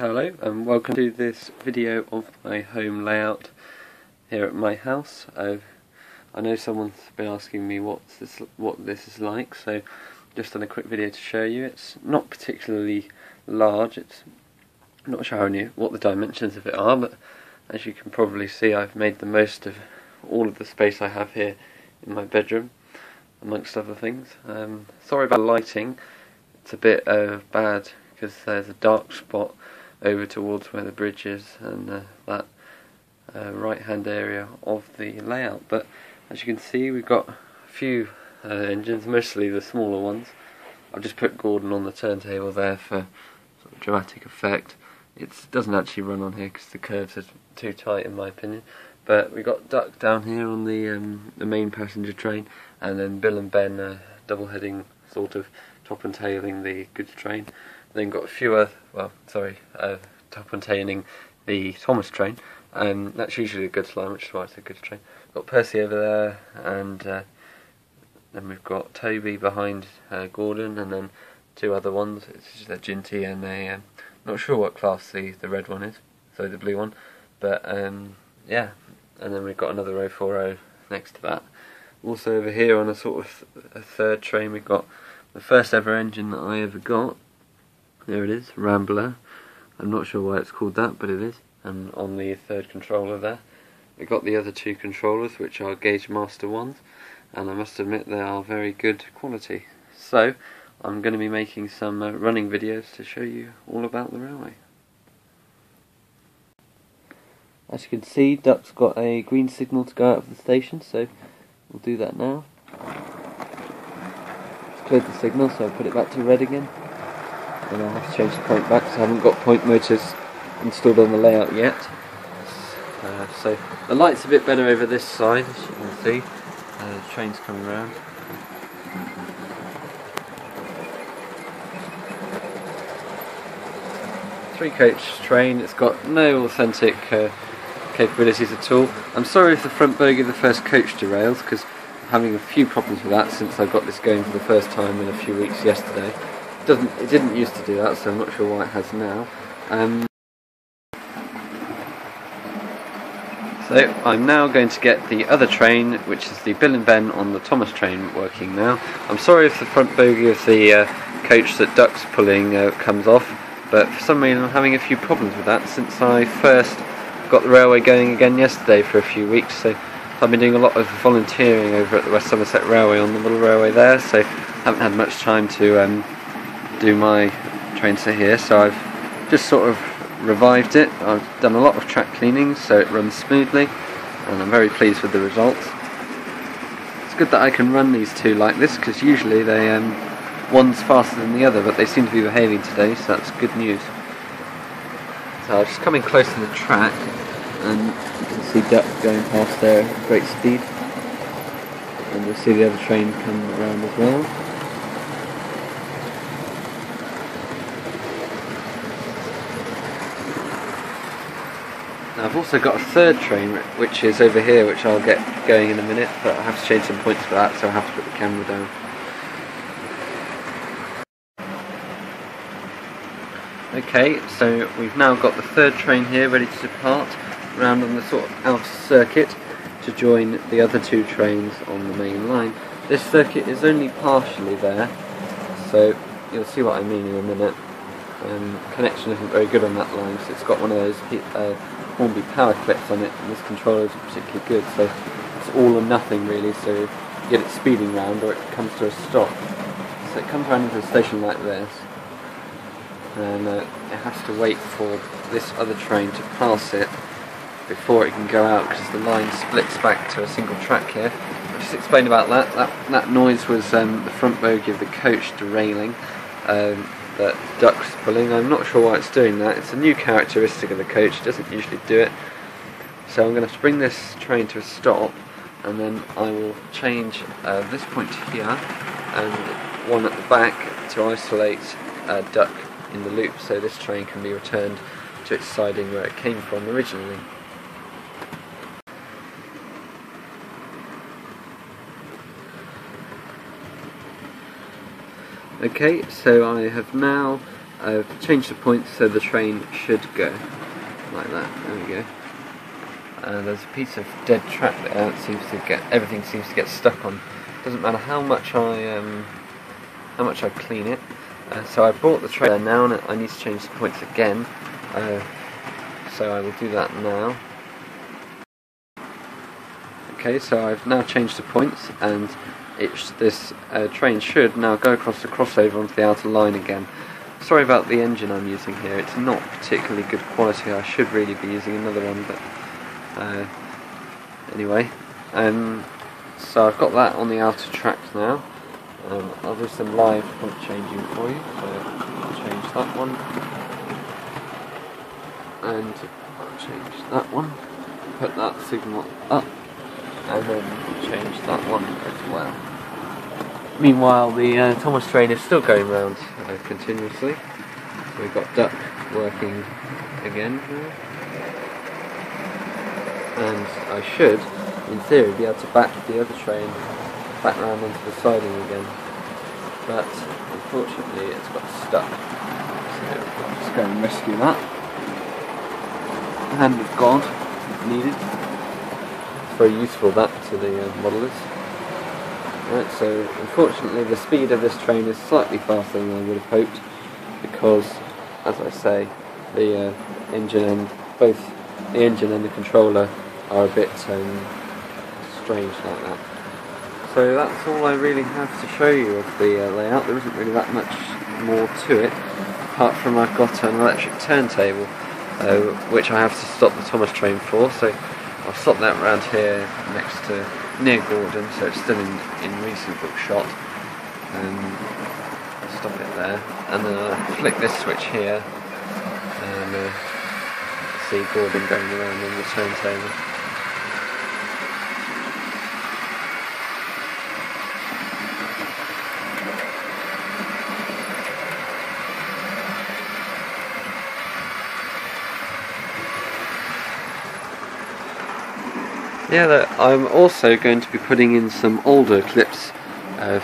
Hello and welcome to this video of my home layout here at my house. I know someone's been asking me what this is like, so just done a quick video to show you. It's not particularly large. I'm not showing you what the dimensions of it are, but as you can probably see, I've made the most of all of the space I have here in my bedroom, amongst other things. Sorry about lighting. It's a bit bad because there's a dark spot over towards where the bridge is and that right hand area of the layout. But as you can see, we've got a few engines, mostly the smaller ones. I've just put Gordon on the turntable there for sort of dramatic effect. It doesn't actually run on here because the curves are too tight in my opinion. But we've got Duck down here on the main passenger train, and then Bill and Ben double heading, sort of top and tailing the goods train. Then got a few top and tailing the Thomas train, and that's usually a goods line, which is why it's a goods train. Got Percy over there, and then we've got Toby behind Gordon, and then two other ones. It's just a Ginty and a not sure what class the red one is, so the blue one. But yeah, and then we've got another row 4 next to that. Also over here on a sort of a third train, we've got the first ever engine that I ever got. There it is, Rambler. I'm not sure why it's called that, but it is. And on the third controller there, we've got the other two controllers, which are Gauge Master ones, and I must admit they are very good quality. So I'm going to be making some running videos to show you all about the railway. As you can see, Duck's got a green signal to go out of the station, so we'll do that now. It's cleared the signal, so I'll put it back to red again. And I'll have to change the point back because I haven't got point motors installed on the layout yet. So the light's a bit better over this side, as you can see. The train's coming round. Three-coach train. It's got no authentic capabilities at all. I'm sorry if the front bogie of the first coach derails, because I'm having a few problems with that since I got this going for the first time in a few weeks yesterday. It didn't used to do that, so I'm not sure why it has now. So I'm now going to get the other train, which is the Bill and Ben on the Thomas train, working now. I'm sorry if the front bogie of the coach that Duck's pulling comes off, but for some reason I'm having a few problems with that since I first got the railway going again yesterday for a few weeks. So I've been doing a lot of volunteering over at the West Somerset Railway on the little railway there, so haven't had much time to do my train set here, so I've just sort of revived it. I've done a lot of track cleaning so it runs smoothly, and I'm very pleased with the results. It's good that I can run these two like this, because usually they one's faster than the other, but they seem to be behaving today, so that's good news. So I'll just come in close to the track, and you can see Duck going past there at great speed, and you'll see the other train come around as well. I've also got a third train which is over here, which I'll get going in a minute, but I have to change some points for that, so I have to put the camera down. Okay, so we've now got the third train here ready to depart round on the sort of outer circuit to join the other two trains on the main line. This circuit is only partially there, so you'll see what I mean in a minute. Connection isn't very good on that line, so it's got one of those Hornby power clips on it, and this controller isn't particularly good, so it's all or nothing really, so you get it speeding round or it comes to a stop. So it comes round into a station like this, and it has to wait for this other train to pass it before it can go out, because the line splits back to a single track here. I'll just explain about that. That noise was the front bogie of the coach derailing. That Duck's pulling. I'm not sure why it's doing that. It's a new characteristic of the coach. It doesn't usually do it. So I'm going to bring this train to a stop, and then I will change this point here and one at the back to isolate Duck in the loop, so this train can be returned to its siding where it came from originally. Okay, so I have now I've changed the point so the train should go like that. There we go. There's a piece of dead track there. It seems to get, everything seems to get stuck on. Doesn't matter how much I clean it. So I brought the train there now, and I need to change the points again. So I will do that now. Okay, so I've now changed the points, and this train should now go across the crossover onto the outer line again. Sorry about the engine I'm using here, it's not particularly good quality. I should really be using another one, but anyway. So I've got that on the outer track now. I'll do some live point changing for you, so I'll change that one, and I'll change that one, put that signal up, and then change that one as well. Meanwhile, the Thomas train is still going round continuously. So we've got duck working again here. And I should, in theory, be able to back the other train back round onto the siding again. But unfortunately it's got stuck. So I'll just go and rescue that. Hand of God, if needed. It's very useful, that, to the modelers. Right, so unfortunately the speed of this train is slightly faster than I would have hoped, because, as I say, the engine and both the engine and the controller are a bit strange like that. So that's all I really have to show you of the layout. There isn't really that much more to it, apart from I've got an electric turntable, which I have to stop the Thomas train for. So I'll stop that around here near Gordon, so it's still in recent book shot. I'll stop it there, and then I'll flick this switch here, and see Gordon going around on the turntable. Yeah, I'm also going to be putting in some older clips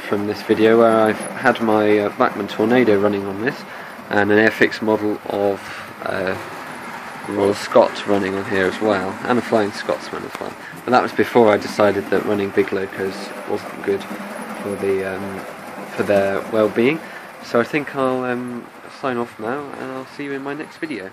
from this video, where I've had my Bachmann Tornado running on this, and an Airfix model of Royal Scot running on here as well, and a Flying Scotsman as well. But that was before I decided that running big locos wasn't good for their well-being. So I think I'll sign off now, and I'll see you in my next video.